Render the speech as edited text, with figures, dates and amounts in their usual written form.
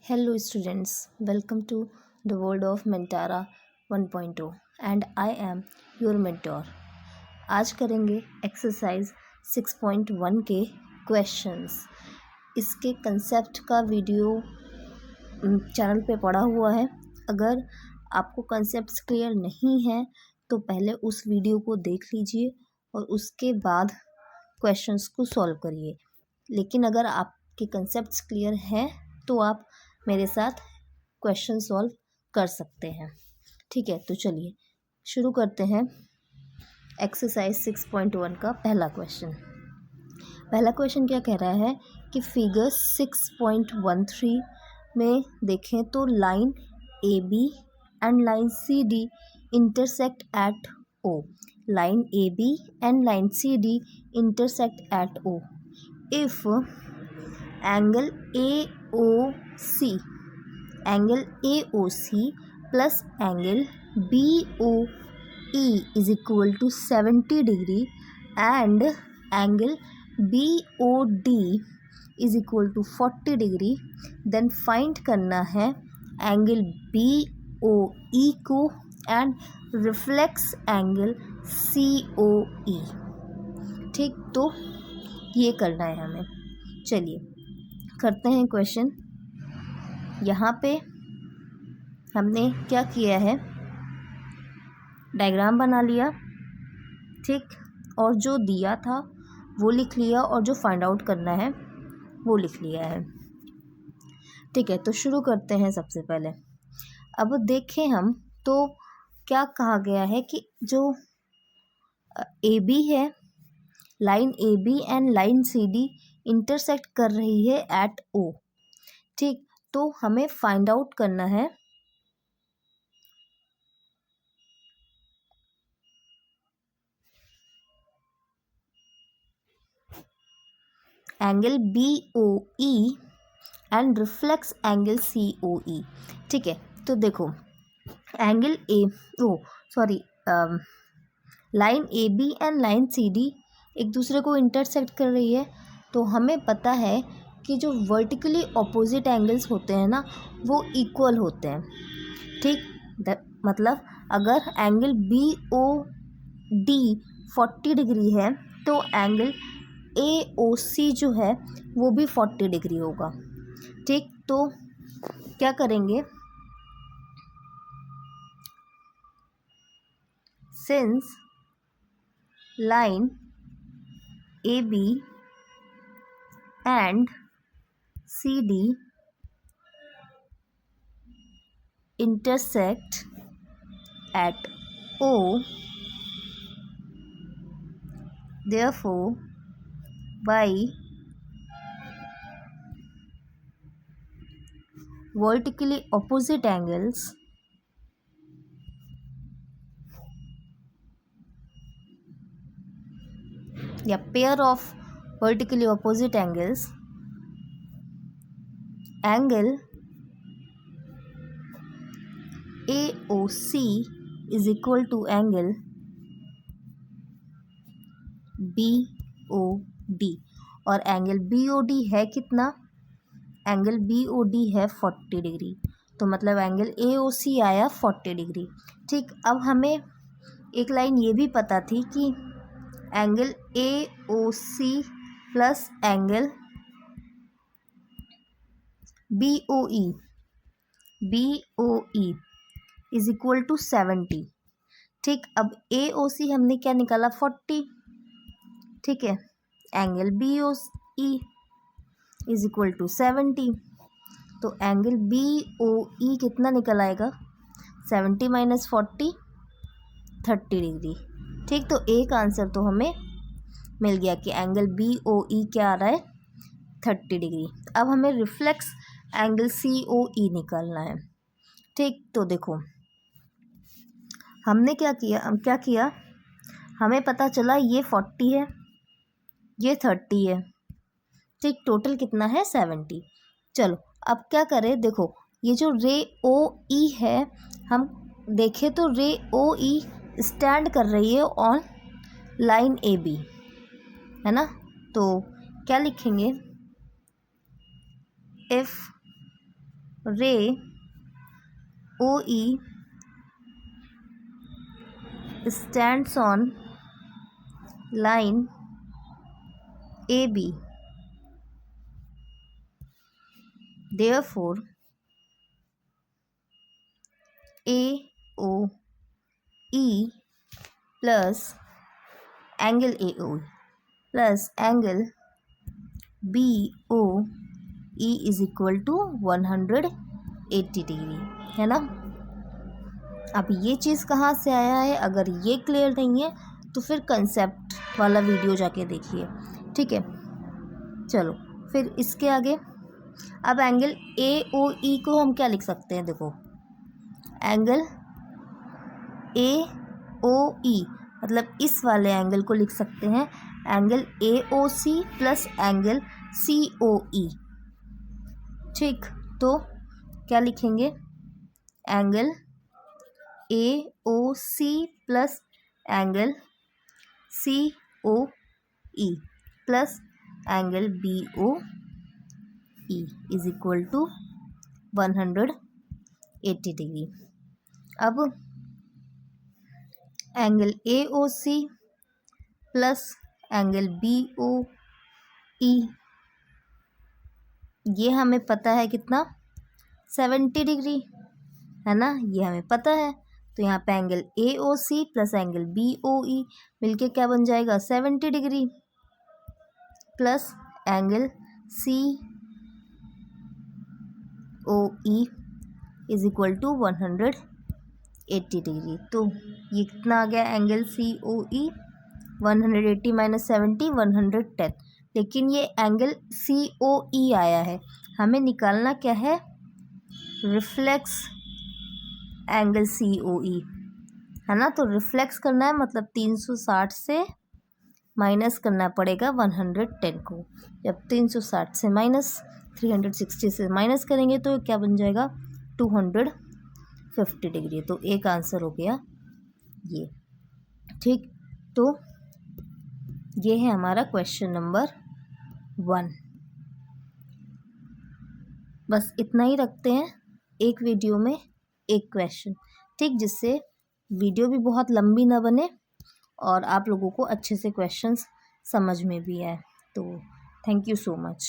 Hello students, welcome to the world of Mentara 1.0 and I am your mentor. आज करेंगे exercise 6.1 के questions. इसके concept का video channel पे पड़ा हुआ है. अगर आपको कंसेप्ट्स क्लियर नहीं है तो पहले उस वीडियो को देख लीजिए और उसके बाद क्वेश्चंस को सॉल्व करिए. लेकिन अगर आपके कंसेप्ट्स क्लियर हैं तो आप मेरे साथ क्वेश्चन सॉल्व कर सकते हैं. ठीक है, तो चलिए शुरू करते हैं. एक्सरसाइज 6.1 का पहला क्वेश्चन क्या कह रहा है कि फिगर 6.13 में देखें तो line A B and line C D intersect at O. Line A B and line C D intersect at O. If angle AOC plus angle BOE is equal to 70 degree and angle BOD is equal to 40 degree, then find करना है angle BOE को and reflex angle COE. ठीक, तो ये करना है हमें. चलिए करते हैं क्वेश्चन. यहाँ पे हमने क्या किया है, डायग्राम बना लिया. ठीक, और जो दिया था वो लिख लिया और जो फाइंड आउट करना है वो लिख लिया है. ठीक है, तो शुरू करते हैं. सबसे पहले अब देखें हम तो क्या कहा गया है कि जो ए बी है, line A B and line C D intersect कर रही है एट ओ. ठीक, तो हमें फाइंड आउट करना है angle BOE and reflex angle COE. ठीक है, तो देखो angle line AB and line CD एक दूसरे को इंटरसेक्ट कर रही है. तो हमें पता है कि जो वर्टिकली अपोजिट एंगल्स होते हैं ना वो इक्वल होते हैं. ठीक, मतलब अगर एंगल BOD 40 डिग्री है तो एंगल AOC जो है वो भी 40 डिग्री होगा. ठीक, तो क्या करेंगे, since line AB and CD intersect at O, therefore by vertically opposite angles या pair of vertically opposite angles, angle AOC is equal to angle BOD. और एंगल BOD है कितना, एंगल BOD है 40 डिग्री. तो मतलब एंगल AOC आया 40 degree. ठीक, अब हमें एक लाइन ये भी पता थी कि angle AOC plus angle BOE is equal to 70. ठीक, अब AOC हमने क्या निकाला 40. ठीक है, angle BOE is equal to 70. तो एंगल BOE कितना निकल आएगा, 70 माइनस 40 30 डिग्री. ठीक, तो एक आंसर तो हमें मिल गया कि एंगल BOE क्या आ रहा है 30 डिग्री. अब हमें रिफ्लेक्स एंगल COE निकालना है. ठीक, तो देखो हमने क्या किया, हमें पता चला ये 40 है, ये 30 है. ठीक, टोटल कितना है 70. चलो अब क्या करें, देखो ये जो रे OE है, हम देखें तो रे OE स्टैंड कर रही है ऑन लाइन AB, है ना. तो क्या लिखेंगे, if ray OE stands on line AB. Therefore, AOE plus angle AOE plus angle BOE is equal to 180 degree, है ना। अब ये चीज़ कहाँ से आया है, अगर ये क्लियर नहीं है तो फिर कंसेप्ट वाला वीडियो जाके देखिए, ठीक है। चलो फिर इसके आगे, अब एंगल AOE को हम क्या लिख सकते हैं, देखो एंगल AOE मतलब इस वाले एंगल को लिख सकते हैं angle AOC plus angle COE, ठीक। तो क्या लिखेंगे, angle AOC plus angle COE plus angle BOE is equal to 180 degree. अब angle AOC plus angle BOE ये हमें पता है कितना, 70 डिग्री, है ना, ये हमें पता है। तो यहाँ पे angle AOC plus angle BOE मिलके क्या बन जाएगा, 70 degree plus angle COE is equal to 180 degree. तो ये कितना आ गया, एंगल COE 180 माइनस 70 110, लेकिन ये एंगल COE आया है, हमें निकालना क्या है, रिफ्लेक्स एंगल COE, है ना। तो रिफ्लेक्स करना है मतलब 360 से माइनस करना पड़ेगा 110 को। जब 360 से माइनस 360 से माइनस करेंगे तो क्या बन जाएगा, 250 डिग्री। तो एक आंसर हो गया ये, ठीक। तो ये है हमारा क्वेश्चन नंबर 1। बस इतना ही रखते हैं, एक वीडियो में एक क्वेश्चन, ठीक, जिससे वीडियो भी बहुत लंबी ना बने और आप लोगों को अच्छे से क्वेश्चंस समझ में भी आए। तो थैंक यू सो मच।